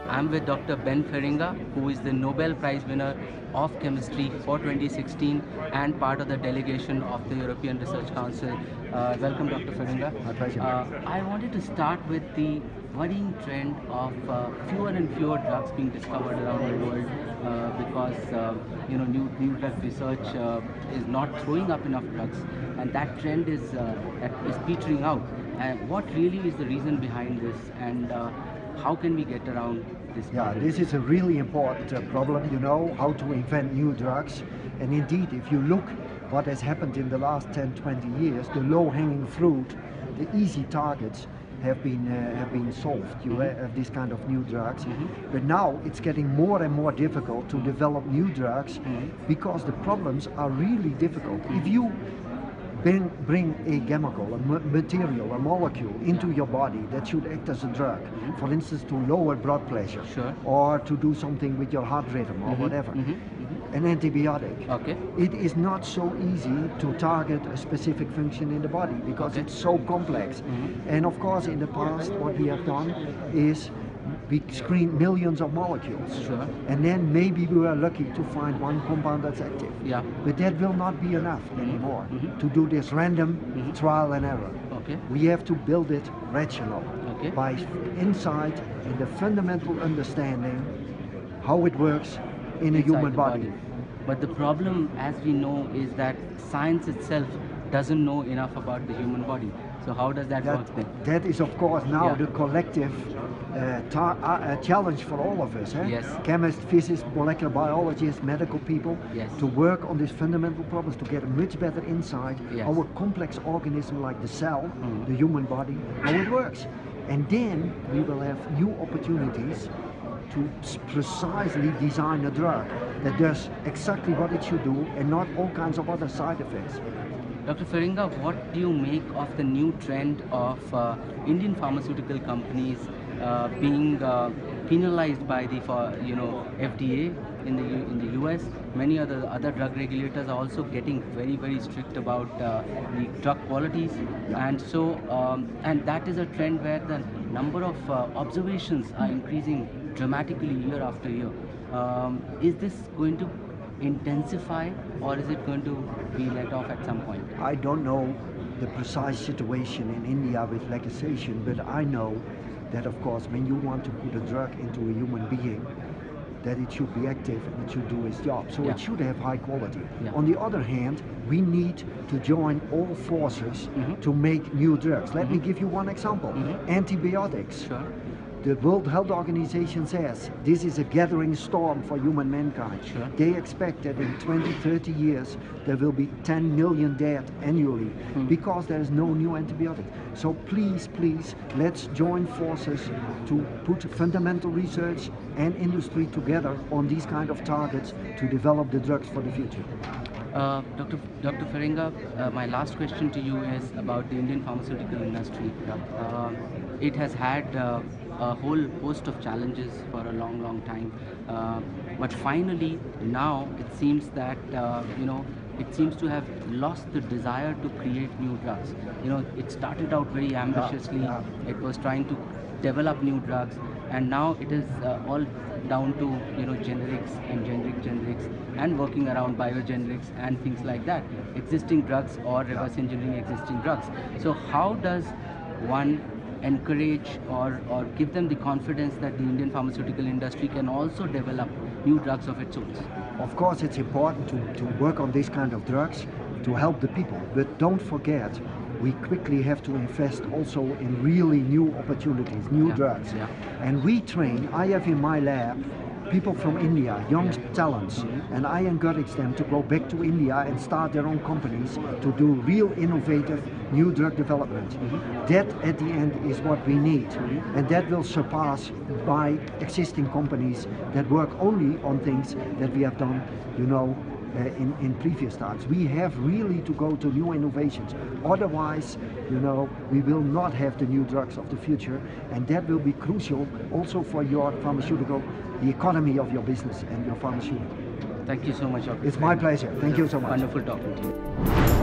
I'm with Dr. Ben Feringa, who is the Nobel Prize winner of Chemistry for 2016 and part of the delegation of the European Research Council. Welcome, Dr. Feringa. My pleasure. I wanted to start with the worrying trend of fewer and fewer drugs being discovered around the world because new drug research is not throwing up enough drugs, and that trend is petering out. What really is the reason behind this, and how can we get around this problem? Yeah, this is a really important problem, how to invent new drugs. And indeed, if you look what has happened in the last 10, 20 years, the low-hanging fruit, the easy targets have been solved. You have this kind of new drugs. But now it's getting more and more difficult to develop new drugs because the problems are really difficult. If you bring a chemical, a material, a molecule into your body that should act as a drug, for instance to lower blood pressure, or to do something with your heart rhythm or whatever, an antibiotic. Okay. It is not so easy to target a specific function in the body because it's so complex. And of course in the past what we have done is we screen millions of molecules, and then maybe we were lucky to find one compound that's active. Yeah. But that will not be enough anymore to do this random trial and error. Okay. We have to build it rational by insight and the fundamental understanding how it works in a human body. But the problem, as we know, is that science itself doesn't know enough about the human body. So how does that work then? That is of course now the collective challenge for all of us, chemists, physicists, molecular biologists, medical people, to work on these fundamental problems, to get a much better insight how a complex organism like the cell, the human body, how it works. And then we will have new opportunities to precisely design a drug that does exactly what it should do and not all kinds of other side effects. Dr. Feringa, what do you make of the new trend of Indian pharmaceutical companies being penalized by the FDA in the US? Many other drug regulators are also getting very, very strict about the drug qualities, and so and that is a trend where the number of observations are increasing dramatically year after year. Is this going to intensify, or is it going to be let off at some point? I don't know the precise situation in India with legislation, but I know that of course when you want to put a drug into a human being, that it should be active and it should do its job. So it should have high quality. On the other hand, we need to join all forces to make new drugs. Let me give you one example. Antibiotics. The World Health Organization says this is a gathering storm for human mankind. They expect that in 20, 30 years there will be 10 million dead annually because there is no new antibiotic. So please, let's join forces to put fundamental research and industry together on these kind of targets to develop the drugs for the future. Dr. Feringa, my last question to you is about the Indian pharmaceutical industry. It has had a whole host of challenges for a long time, but finally now it seems that it seems to have lost the desire to create new drugs. It started out very ambitiously. It was trying to develop new drugs, and now it is all down to generics and generics and working around biogenerics and things like that, existing drugs or reverse engineering existing drugs. So how does one encourage or give them the confidence that the Indian pharmaceutical industry can also develop new drugs of its own? Of course it's important to work on these kind of drugs to help the people, but don't forget we quickly have to invest also in really new opportunities, new drugs. And we train, I have in my lab people from India, young talents, and I encourage them to go back to India and start their own companies to do real innovative new drug development. That at the end is what we need, and that will surpass by existing companies that work only on things that we have done, in previous times. We have really to go to new innovations. Otherwise, we will not have the new drugs of the future, and that will be crucial also for your pharmaceutical, the economy of your business and your pharmaceutical. Thank you so much, Dr. It's my pleasure. Thank you so much. Wonderful talking to you.